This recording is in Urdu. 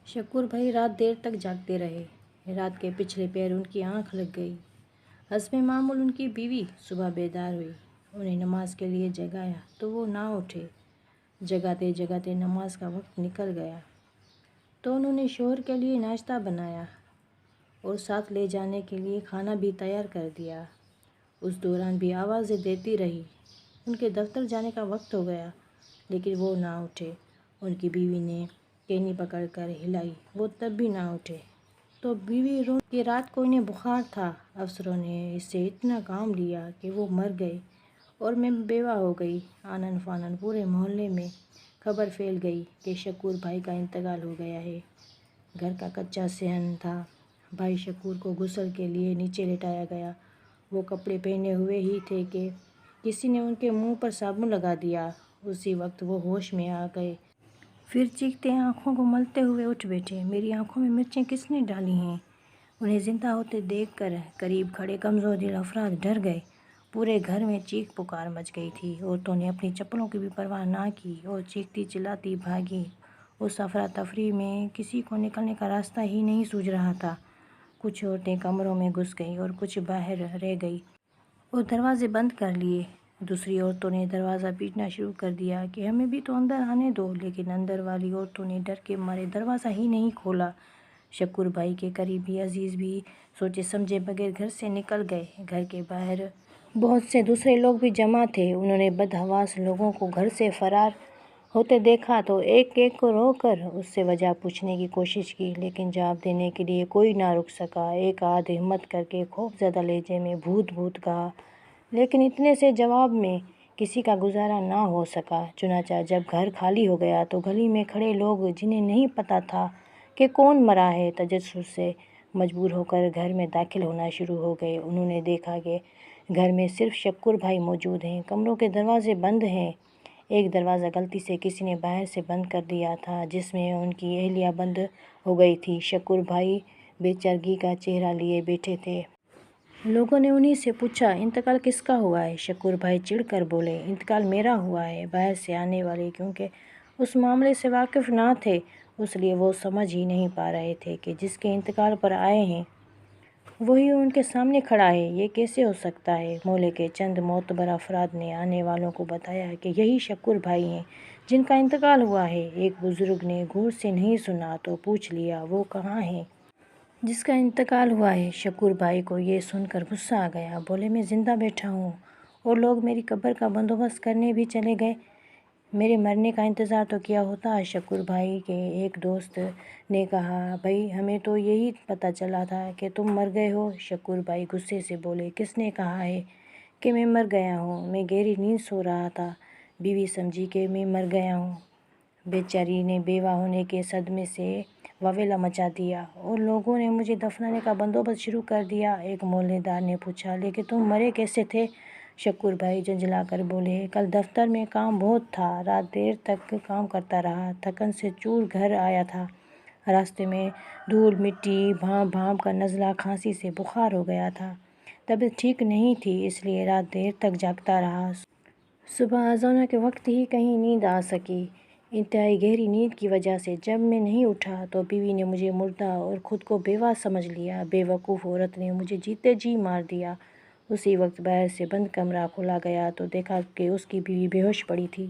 شکور بھائی رات دیر تک جاگتے رہے۔ رات کے پچھلے پہر ان کی آنکھ لگ گئی۔ حسب معمول ان کی بیوی صبح بیدار ہوئی، انہیں نماز کے لیے جگایا تو وہ نہ اٹھے۔ جگاتے جگاتے نماز کا وقت نکل گیا تو انہوں نے شوہر کے لیے ناشتہ بنایا اور ساتھ لے جانے کے لیے کھانا بھی تیار کر دیا۔ اس دوران بھی آوازیں دیتی رہی۔ ان کے دفتر جانے کا وقت ہو گیا لیکن وہ نہ اٹھے۔ ان کی بیوی نے کینی پکڑ کر ہلائی، وہ تب بھی نہ اٹھے تو بیوی رو کہ رات کو انہیں بخار تھا، افسروں نے اس سے اتنا کام لیا کہ وہ مر گئے اور میں بیوہ ہو گئی۔ آنن فانن پورے محلے میں خبر پھیل گئی کہ شکور بھائی کا انتقال ہو گیا ہے۔ گھر کا کچا صحن تھا۔ بھائی شکور کو غسل کے لیے نیچے لٹایا گیا۔ وہ کپڑے پہنے ہوئے ہی تھے کہ کسی نے ان کے منہ پر صابن لگا دیا۔ اسی وقت وہ ہوش میں آ گئے۔ پھر چیختے آنکھوں کو ملتے ہوئے اٹھ بیٹھے، میری آنکھوں میں مرچیں کس نے ڈالی ہیں؟ انہیں زندہ ہوتے دیکھ کر قریب کھڑے کمزور دل افراد ڈر گئے۔ پورے گھر میں چیخ پکار مچ گئی تھی۔ عورتوں نے اپنی چپلوں کی بھی پرواہ نہ کی اور چیختی چلاتی بھاگی۔ اس افراتفری میں کسی کو نکلنے کا راستہ ہی نہیں سوجھ رہا تھا۔ کچھ عورتیں کمروں میں گھس گئیں اور کچھ باہر رہ گئی اور دروازے بند کر لیے۔ دوسری عورتوں نے دروازہ پیٹنا شروع کر دیا کہ ہمیں بھی تو اندر آنے دو، لیکن اندر والی عورتوں نے ڈر کے مارے دروازہ ہی نہیں کھولا۔ شکور بھائی کے قریبی عزیز بھی سوچے سمجھے بغیر گھر سے نکل گئے۔ گھر کے باہر بہت سے دوسرے لوگ بھی جمع تھے۔ انہوں نے بدحواس لوگوں کو گھر سے فرار ہوتے دیکھا تو ایک ایک کو روک کر اس سے وجہ پوچھنے کی کوشش کی، لیکن جواب دینے کے لیے کوئی نہ رک سکا۔ ایک آدھ ہمت کر کے خوف زدہ لہجے میں بھوت بھوت کہا، لیکن اتنے سے جواب میں کسی کا گزارا نہ ہو سکا۔ چنانچہ جب گھر خالی ہو گیا تو گلی میں کھڑے لوگ جنہیں نہیں پتہ تھا کہ کون مرا ہے، تجسس سے مجبور ہو کر گھر میں داخل ہونا شروع ہو گئے۔ انہوں نے دیکھا کہ گھر میں صرف شکور بھائی موجود ہیں۔ کمروں کے دروازے بند ہیں۔ ایک دروازہ غلطی سے کسی نے باہر سے بند کر دیا تھا جس میں ان کی اہلیہ بند ہو گئی تھی۔ شکور بھائی بے چارگی کا چہرہ لیے بیٹھے تھے۔ لوگوں نے انہی سے پوچھا، انتقال کس کا ہوا ہے؟ شکور بھائی چڑ کر بولے، انتقال میرا ہوا ہے۔ باہر سے آنے والے کیونکہ اس معاملے سے واقف نہ تھے، اس لیے وہ سمجھ ہی نہیں پا رہے تھے کہ جس کے انتقال پر آئے ہیں وہی ان کے سامنے کھڑا ہے۔ یہ کیسے ہو سکتا ہے؟ محلے کے چند معتبر افراد نے آنے والوں کو بتایا کہ یہی شکور بھائی ہیں جن کا انتقال ہوا ہے۔ ایک بزرگ نے غور سے نہیں سنا تو پوچھ لیا، وہ کہاں ہیں جس کا انتقال ہوا ہے؟ شکور بھائی کو یہ سن کر غصہ آ گیا۔ بولے، میں زندہ بیٹھا ہوں اور لوگ میری قبر کا بندوبست کرنے بھی چلے گئے، میرے مرنے کا انتظار تو کیا ہوتا؟ شکور بھائی کے ایک دوست نے کہا، بھائی ہمیں تو یہی پتہ چلا تھا کہ تم مر گئے ہو۔ شکور بھائی غصے سے بولے، کس نے کہا ہے کہ میں مر گیا ہوں؟ میں گہری نیند سو رہا تھا، بیوی سمجھی کہ میں مر گیا ہوں۔ بیچاری نے بیوہ ہونے کے صدمے سے واویلا مچا دیا اور لوگوں نے مجھے دفنانے کا بندوبست شروع کر دیا۔ ایک محلے دار نے پوچھا، لیکن تم مرے کیسے تھے؟ شکور بھائی جھنجھلا کر بولے، کل دفتر میں کام بہت تھا، رات دیر تک کام کرتا رہا، تھکن سے چور گھر آیا تھا۔ راستے میں دھول مٹی بھانپ بھانپ کر نزلہ کھانسی سے بخار ہو گیا تھا۔ طبیعت ٹھیک نہیں تھی اس لیے رات دیر تک جاگتا رہا۔ صبح اذانوں کے وقت ہی کہیں نیند آ سکی۔ انتہائی گہری نیند کی وجہ سے جب میں نہیں اٹھا تو بیوی نے مجھے مردہ اور خود کو بیوہ سمجھ لیا۔ بے وقوف عورت نے مجھے جیتے جی مار دیا۔ اسی وقت باہر سے بند کمرہ کھولا گیا تو دیکھا کہ اس کی بیوی بے ہوش پڑی تھی۔